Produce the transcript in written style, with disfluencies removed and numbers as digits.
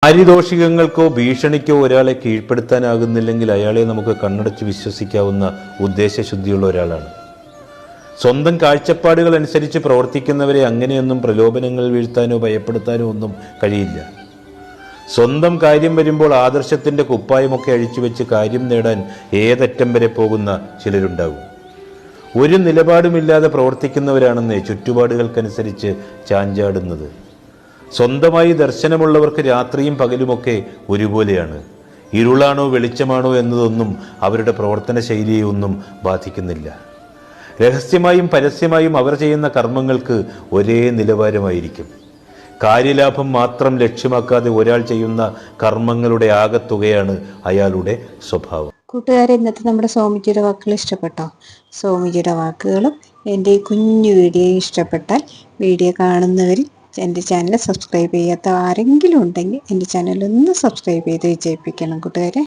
പാരിതോഷികങ്ങൾക്കോ ഭീഷണിക്കോ ഒരാളെ കീഴ്പ്പെടുത്താനാകുന്നില്ലെങ്കിൽ അയാളെ നമുക്ക് കണ്ണടച്ച് വിശ്വസിക്കാവുന്ന ഉദ്ദേശശുദ്ധിയുള്ള ഒരാളാണ്. സ്വന്തം കാഴ്ചപ്പാടുകൾ അനുസരിച്ച് പ്രവർത്തിക്കുന്നവരെ അങ്ങനെയൊന്നും പ്രലോഭനങ്ങൾ വീഴ്ത്താനോ ഭയപ്പെടുത്താനോ ഒന്നും കഴിയില്ല. സ്വന്തം കാര്യം വരുമ്പോൾ ആദർശത്തിൻ്റെ കുപ്പായമൊക്കെ അഴിച്ചുവെച്ച് കാര്യം നേടാൻ ഏതറ്റം വരെ പോകുന്ന ചിലരുണ്ടാകും. ഒരു നിലപാടുമില്ലാതെ പ്രവർത്തിക്കുന്നവരാണെന്നേ ചുറ്റുപാടുകൾക്കനുസരിച്ച് ചാഞ്ചാടുന്നത്. സ്വന്തമായി ദർശനമുള്ളവർക്ക് രാത്രിയും പകലുമൊക്കെ ഒരുപോലെയാണ്. ഇരുളാണോ വെളിച്ചമാണോ എന്നതൊന്നും അവരുടെ പ്രവർത്തന ശൈലിയെ ഒന്നും ബാധിക്കുന്നില്ല. രഹസ്യമായും പരസ്യമായും അവർ ചെയ്യുന്ന കർമ്മങ്ങൾക്ക് ഒരേ നിലവാരമായിരിക്കും. കാര്യലാഭം മാത്രം ലക്ഷ്യമാക്കാതെ ഒരാൾ ചെയ്യുന്ന കർമ്മങ്ങളുടെ ആകത്തുകയാണ് അയാളുടെ സ്വഭാവം. കൂട്ടുകാരെ, ഇന്നത്തെ നമ്മുടെ സോമിജിയുടെ വാക്കുകൾ ഇഷ്ടപ്പെട്ടോ? സോമിജിയുടെ വാക്കുകളും എൻ്റെ ഈ കുഞ്ഞു വീഡിയോ ഇഷ്ടപ്പെട്ടാൽ വീഡിയോ കാണുന്നവരിൽ എൻ്റെ ചാനൽ സബ്സ്ക്രൈബ് ചെയ്യാത്ത ആരെങ്കിലും ഉണ്ടെങ്കിൽ എൻ്റെ ചാനലൊന്ന് സബ്സ്ക്രൈബ് ചെയ്ത് വിജയിപ്പിക്കണം കൂട്ടുകാരെ.